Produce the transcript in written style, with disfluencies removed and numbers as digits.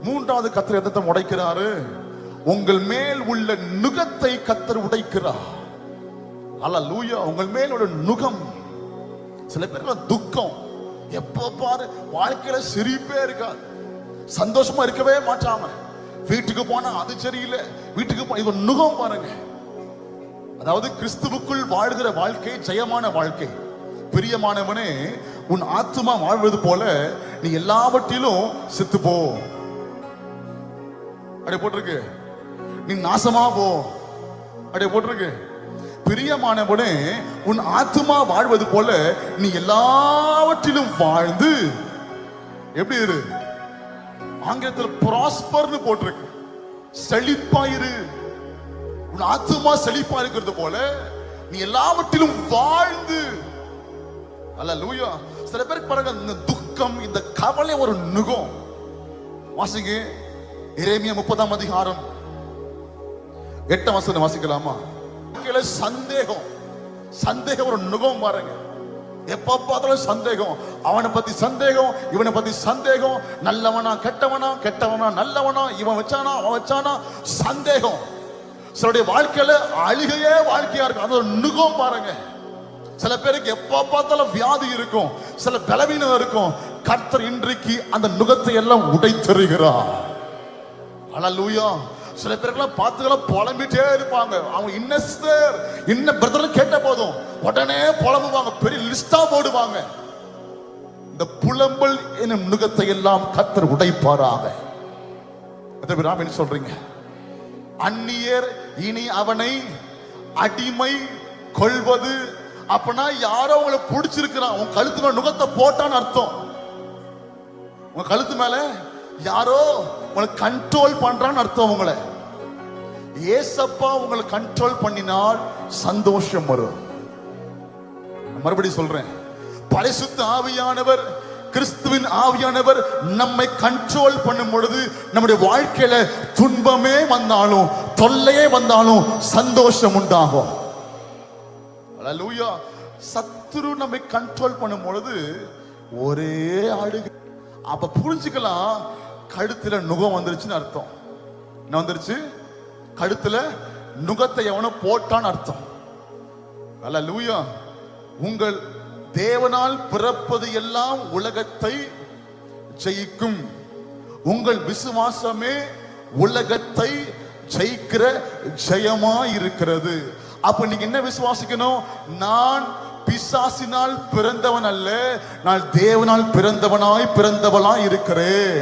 மூன்றாவது கர்த்தர் எதை உடைக்கிறாரு? உங்கள் மேல் உள்ள நுகத்தை கர்த்தர் உடைக்கிறார். அல்லேலூயா. உங்கள் மேல் உள்ள நுகம். சில பேருக்கு துக்கம், எப்ப பாரு வாழ்க்கையில சிரிப்பே இருக்காது, சந்தோஷமா இருக்கவே மாட்டாம. வீட்டுக்கு போனா அது சரியில்லை, வீட்டுக்கு போன இது நுகம் பாருங்க. அதாவது கிறிஸ்துவுக்குள் வாழ்கிற வாழ்க்கை ஜெயமான வாழ்க்கை. பிரியமானவனே, உன் ஆத்துமா வாழ்வது போல நீ எல்லாவற்றிலும் செத்து போ. அப்படியே போட்டிருக்கு. நீ நாசமா போ. அப்படியே போட்டிருக்கு. பிரியமானவனே, உன் ஆத்துமா வாழ்வது போல நீ எல்லாவற்றிலும் வாழ்ந்து எப்படி இரு? ஆங்கிலத்தில் ப்ராஸ்பர்னு போட்டிருக்கு. செழிப்பாயிரு. உன் ஆத்துமா செழிப்பா இருக்கிறது போல நீ எல்லாவற்றிலும் வாழ்ந்து. அல்லேலூயா. சில பேருக்கு பாருங்க, இந்த துக்கம், இந்த கவலை ஒரு நுகம். வாசிங்க எரேமியா 30ஆம் அதிகாரம் 8ஆம் வசனம் வாசிக்கலாமா? சந்தேகம், சந்தேகம் ஒரு நுகம் பாருங்க. எப்ப பார்த்தாலும் சந்தேகம். அவனை பத்தி சந்தேகம், இவனை பத்தி சந்தேகம். நல்லவனா கெட்டவனா, கெட்டவனா நல்லவனா, இவன் வச்சானா அவன் வச்சானா, சந்தேகம். சிலருடைய வாழ்க்கையில அழுகையே வாழ்க்கையா இருக்கும். அது ஒரு நுகம் பாருங்க. சில பேருக்கு எப்ப பார்த்தாலும் வியாதி இருக்கும், சில பலவீனம் இருக்கும். கர்த்தர் இன்றைக்கு அந்த நுகத்தை எல்லாம் உடைத்தருகிறார். அல்லேலூயா. சில பேருக்கெல்லாம் பார்த்துக்கலாம் புலம்பிட்டே இருப்பாங்க. அவங்க இன்ன பிரதர் கேட்ட போதும் உடனே புலம்புவாங்க, பெரிய லிஸ்டா போடுவாங்க. இந்த புலம்பல் என்னும் நுகத்தை எல்லாம் கர்த்தர் உடைப்பாராக. என்ன சொல்றீங்க? அந்நியர் இனி அவனை அடிமை கொள்வது. அப்பனா யாரோ உங்களை பிடிச்சிருக்கிறான், உங்க கழுத்து மேல நுகத்தை போட்டான்னு அர்த்தம். உங்க கழுத்து மேல யாரோ உங்களை கண்ட்ரோல் பண்றான்னு அர்த்தம். உங்களை ஏசப்பா உங்களை கண்ட்ரோல் பண்ணினால் சந்தோஷம் வரும். மறுபடியும் சொல்றேன், பரிசுத்த ஆவியானவர், கிறிஸ்துவின் ஆவியானவர் நம்மை கண்ட்ரோல் பண்ணும் பொழுது நம்முடைய வாழ்க்கையில துன்பமே வந்தாலும் தொல்லையே வந்தாலும் சந்தோஷம் உண்டாகும். அல்லேலூயா. சத்துரு நம்மை கண்ட்ரோல் பண்ணும் பொழுது ஒரே அழுகை. அப்ப புரிஞ்சுக்கலாம், கழுத்துல நுகம் வந்துருச்சுன்னு அர்த்தம். என்ன வந்துருச்சு? கழுத்துல நுகத்தை எவனோ போட்டான்னு அர்த்தம். அல்லேலூயா. உங்கள் தேவனால் பிறப்பது எல்லாம் உலகத்தை ஜெயிக்கும். உங்கள் விசுவாசமே உலகத்தை ஜெயிக்கிற ஜெயமா இருக்கிறது. அப்ப நீங்க என்ன விசுவாசிக்கணும்? நான் பிசாசினால் பிறந்தவன் அல்ல, நான் தேவனால் பிறந்தவனாய் இருக்கிறேன்.